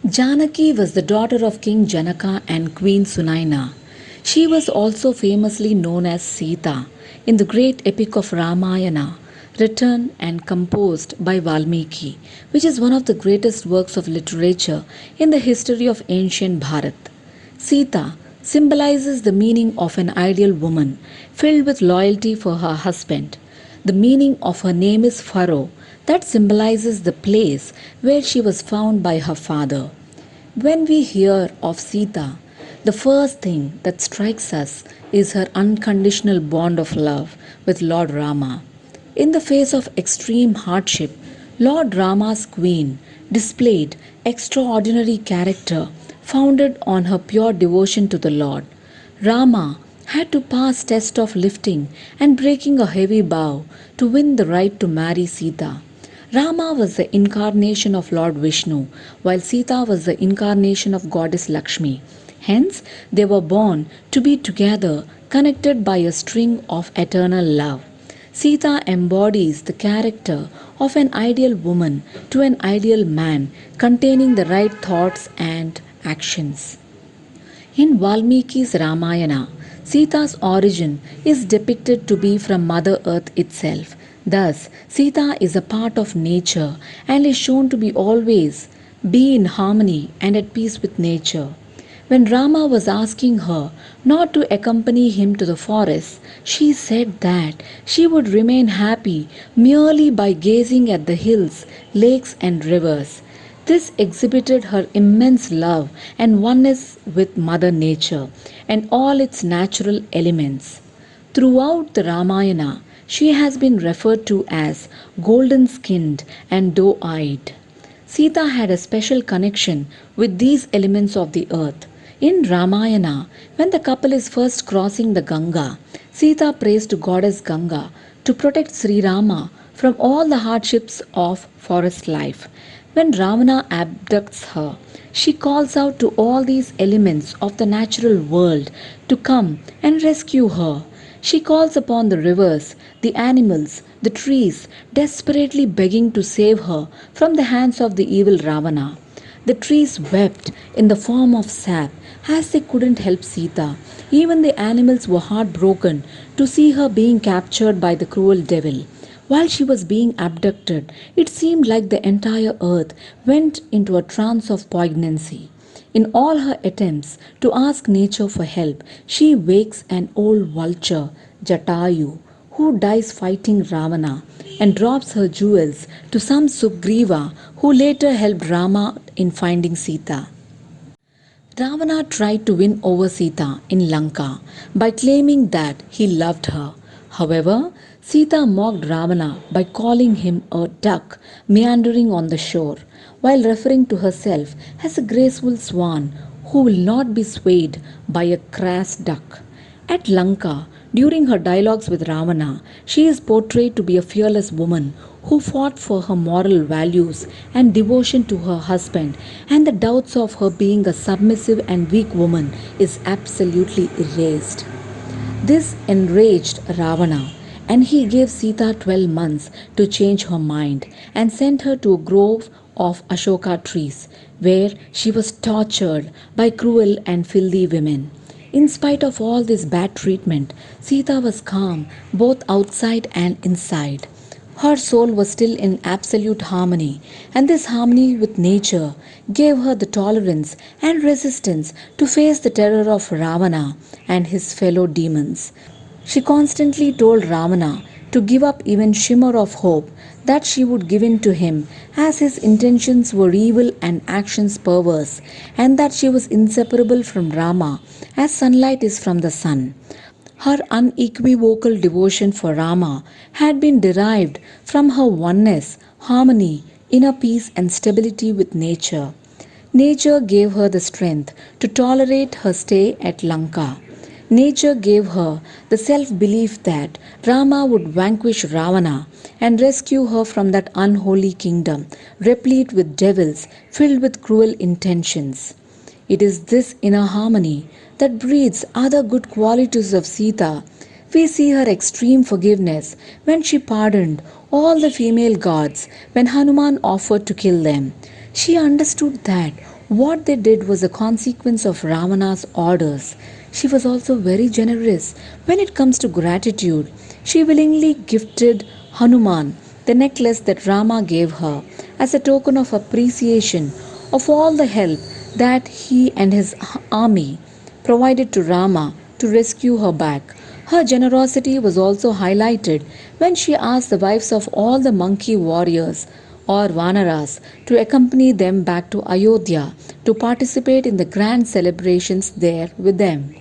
Janaki was the daughter of King Janaka and Queen Sunaina. She was also famously known as Sita in the great epic of Ramayana, written and composed by Valmiki, which is one of the greatest works of literature in the history of ancient Bharat. Sita symbolizes the meaning of an ideal woman filled with loyalty for her husband. The meaning of her name is Faro, that symbolizes the place where she was found by her father. When we hear of Sita, the first thing that strikes us is her unconditional bond of love with Lord Rama. In the face of extreme hardship, Lord Rama's queen displayed extraordinary character founded on her pure devotion to the Lord. Rama had to pass test of lifting and breaking a heavy bow to win the right to marry Sita. Rama was the incarnation of Lord Vishnu, while Sita was the incarnation of Goddess Lakshmi. Hence, they were born to be together, connected by a string of eternal love. Sita embodies the character of an ideal woman to an ideal man, containing the right thoughts and actions. In Valmiki's Ramayana, Sita's origin is depicted to be from Mother Earth itself. Thus, Sita is a part of nature and is shown to be always be in harmony and at peace with nature. When Rama was asking her not to accompany him to the forest, she said that she would remain happy merely by gazing at the hills, lakes, and rivers. This exhibited her immense love and oneness with Mother Nature and all its natural elements. Throughout the Ramayana, she has been referred to as golden skinned and doe eyed. Sita had a special connection with these elements of the earth. In Ramayana, when the couple is first crossing the Ganga, Sita prays to goddess Ganga to protect Sri Rama from all the hardships of forest life. When Ravana abducts her, she calls out to all these elements of the natural world to come and rescue her. She calls upon the rivers, the animals, the trees, desperately begging to save her from the hands of the evil Ravana. The trees wept in the form of sap as they couldn't help Sita. Even the animals were heartbroken to see her being captured by the cruel devil. While she was being abducted, it seemed like the entire earth went into a trance of poignancy. In all her attempts to ask nature for help, she wakes an old vulture, Jatayu, who dies fighting Ravana and drops her jewels to some Sugriva who later helped Rama in finding Sita. Ravana tried to win over Sita in Lanka by claiming that he loved her. However, Sita mocked Ravana by calling him a duck meandering on the shore, while referring to herself as a graceful swan who will not be swayed by a crass duck. At Lanka, during her dialogues with Ravana, she is portrayed to be a fearless woman who fought for her moral values and devotion to her husband, and the doubts of her being a submissive and weak woman is absolutely erased. This enraged Ravana, and he gave Sita 12 months to change her mind and sent her to a grove of Ashoka trees, where she was tortured by cruel and filthy women. In spite of all this bad treatment, Sita was calm both outside and inside. Her soul was still in absolute harmony, and this harmony with nature gave her the tolerance and resistance to face the terror of Ravana and his fellow demons. She constantly told Ravana to give up even shimmer of hope that she would give in to him, as his intentions were evil and actions perverse, and that she was inseparable from Rama as sunlight is from the sun. Her unequivocal devotion for Rama had been derived from her oneness, harmony, inner peace, and stability with nature. Nature gave her the strength to tolerate her stay at Lanka. Nature gave her the self belief that Rama would vanquish Ravana and rescue her from that unholy kingdom, replete with devils filled with cruel intentions. It is this inner harmony that breeds other good qualities of Sita. We see her extreme forgiveness when she pardoned all the female gods when Hanuman offered to kill them. She understood that what they did was a consequence of Ravana's orders. She was also very generous when it comes to gratitude. She willingly gifted Hanuman the necklace that Rama gave her as a token of appreciation of all the help that he and his army provided to Rama to rescue her back. Her generosity was also highlighted when she asked the wives of all the monkey warriors or Vanaras to accompany them back to Ayodhya to participate in the grand celebrations there with them.